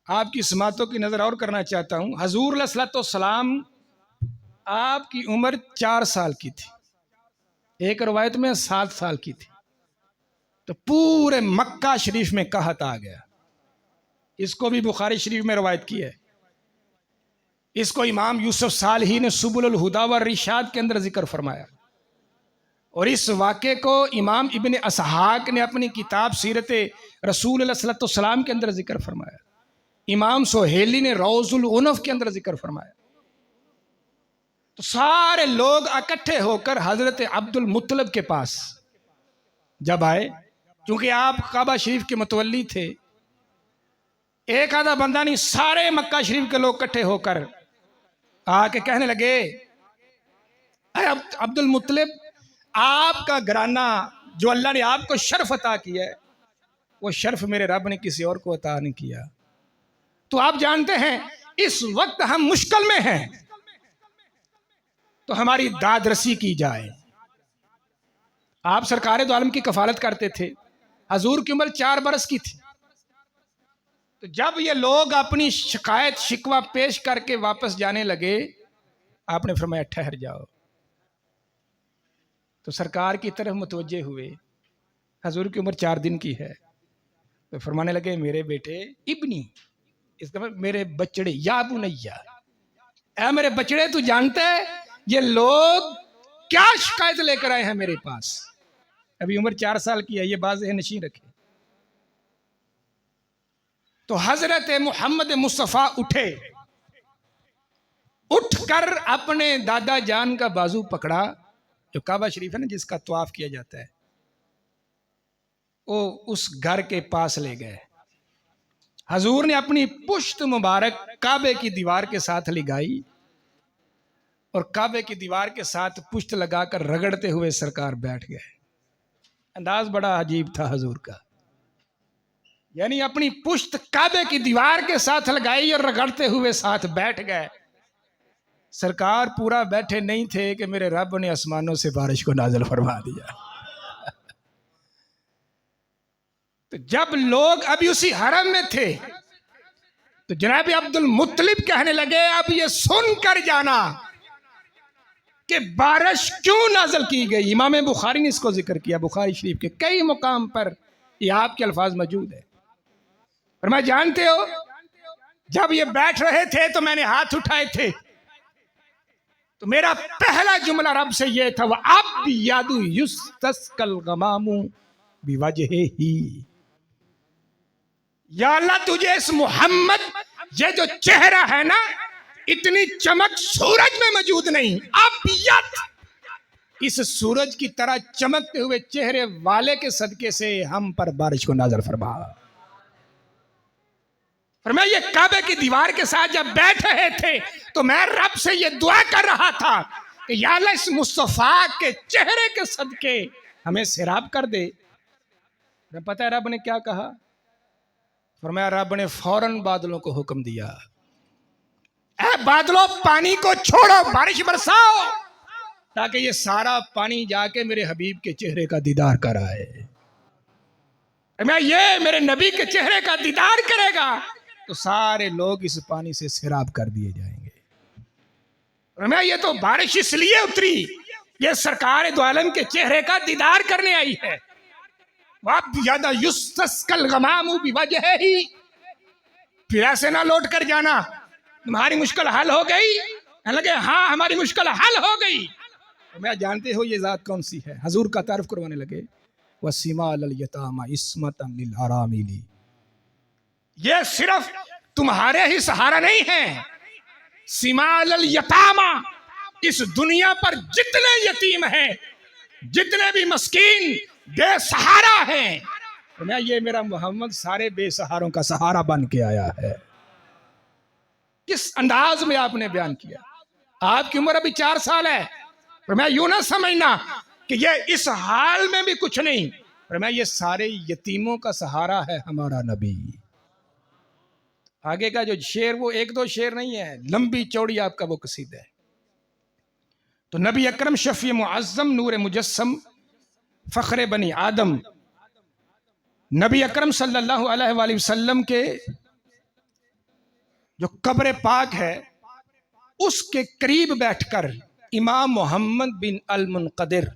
आपकी समातों की नज़र और करना चाहता हूँ। हजूर अलैहिस्सलाम आपकी उम्र 4 साल की थी, एक रवायत में 7 साल की थी। तो पूरे मक्का शरीफ में कहत आ गया। इसको भी बुखारी शरीफ में रवायत की है। इसको इमाम यूसुफ सालही ने सुबुल हुदा व रिशाद के अंदर जिक्र फरमाया। और इस वाक़े को इमाम इब्न असहाक ने अपनी किताब सीरत रसूल सल्लल्लाहु अलैहि वसल्लम के अंदर जिक्र फरमाया। इमाम सोहेली ने रौजुल उनफ के अंदर जिक्र फरमाया। तो सारे लोग इकट्ठे होकर हजरत अब्दुल मुत्तलिब के पास जब आए, क्योंकि आप काबा शरीफ के मुतवल्ली थे, एक आधा बंदा नहीं, सारे मक्का शरीफ के लोग इकट्ठे होकर आके कहने लगे, अब्दुल मुत्तलिब, आपका घराना जो अल्लाह ने आपको शर्फ अता किया है, वो शर्फ मेरे रब ने किसी और को अता नहीं किया। तो आप जानते हैं इस वक्त हम मुश्किल में हैं, तो हमारी दादरसी की जाए। आप सरकार दो आलम की कफालत करते थे। हजूर की उम्र 4 बरस की थी। तो जब ये लोग अपनी शिकायत शिकवा पेश करके वापस जाने लगे, आपने फरमाया ठहर जाओ। तो सरकार की तरफ मुतवज्जे हुए। हजूर की उम्र 4 दिन की है। तो फरमाने लगे, मेरे बेटे इब्नी, इसका मतलब मेरे बचड़े, या बुनैया, ऐ मेरे बचड़े, तू जानता है ये लोग क्या शिकायत लेकर आए हैं मेरे पास। अभी उम्र 4 साल की है, ये बात नशीं रखे। तो हजरत मोहम्मद मुस्तफ़ा उठे, उठकर अपने दादा जान का बाजू पकड़ा, जो काबा शरीफ है ना जिसका तवाफ किया जाता है, वो उस घर के पास ले गए। हजूर ने अपनी पुश्त मुबारक काबे की दीवार के साथ लगाई और काबे की दीवार के साथ पुश्त लगाकर रगड़ते हुए सरकार बैठ गए। अंदाज बड़ा अजीब था हजूर का, यानी अपनी पुश्त काबे की दीवार के साथ लगाई और रगड़ते हुए साथ बैठ गए। सरकार पूरा बैठे नहीं थे कि मेरे रब ने आसमानों से बारिश को नाज़िल फरमा दिया। तो जब लोग अभी उसी हरम में थे, तो जनाब अब्दुल मुत्तलिब कहने लगे, अब ये सुन कर जाना कि बारिश क्यों नाज़िल की गई। इमाम बुखारी ने इसको जिक्र किया, बुखारी शरीफ के कई मुकाम पर ये आपके अल्फाज मौजूद है। और मैं जानते हो, जब ये बैठ रहे थे तो मैंने हाथ उठाए थे, तो मेरा पहला जुमला रब से ये था, वह अब यादु युस्तस्कल गमामु बिवजहिही, या अल्लाह तुझे इस मोहम्मद, ये जो चेहरा है ना, इतनी चमक सूरज में मौजूद नहीं, अब यद इस सूरज की तरह चमकते हुए चेहरे वाले के सदके से हम पर बारिश को नाज़िल फरमा। और मैं ये काबे की दीवार के साथ जब बैठ रहे थे तो मैं रब से ये दुआ कर रहा था कि या अल्लाह इस मुस्तफ़ा के चेहरे के सदके हमें सैराब कर दे। पता है रब ने क्या कहा? फरमाया, रब ने फौरन बादलों को हुक्म दिया, ऐ बादलों पानी को छोड़ो, बारिश बरसाओ, ताकि ये सारा पानी जाके मेरे हबीब के चेहरे का दीदार कराए। मैं ये मेरे नबी के चेहरे का दीदार करेगा तो सारे लोग इस पानी से सैराब कर दिए जाएंगे। मैं ये तो बारिश इसलिए उतरी, ये सरकार दो आलम के चेहरे का दीदार करने आई है। ज्यादा युस्तस्कल गमामु बिवजहिही, फिर ऐसे ना लौट कर जाना तुम्हारी मुश्किल हल हो गई। लगे हाँ हमारी मुश्किल हल हो गई। तो मैं जानते हो ये जात कौन सी है? हजूर का तारीफ करवाने लगे, वसीमा अल यतामा इस्मतन लिल अरामिली, ये सिर्फ तुम्हारे ही सहारा नहीं है, सिमाल अल यतामा, इस दुनिया पर जितने यतीम हैं, जितने भी मस्कीन बेसहारा हैं, तो मैं ये मेरा मोहम्मद सारे बेसहारों का सहारा बन के आया है। किस अंदाज में आपने बयान किया। आपकी उम्र अभी 4 साल है, पर मैं यूं ना समझना कि ये इस हाल में भी कुछ नहीं, पर मैं ये सारे यतीमों का सहारा है हमारा नबी। आगे का जो शेर वो 1-2 शेर नहीं है, लंबी चौड़ी आपका वो कसीदा है। तो नबी अकरम शफी मुअज्जम नूर मुजस्सम फख्र बनी आदम, नबी अकरम सल्लल्लाहु अलैहि वसल्लम के जो कब्र पाक है उसके करीब बैठकर इमाम मोहम्मद बिन अल मुनकदिर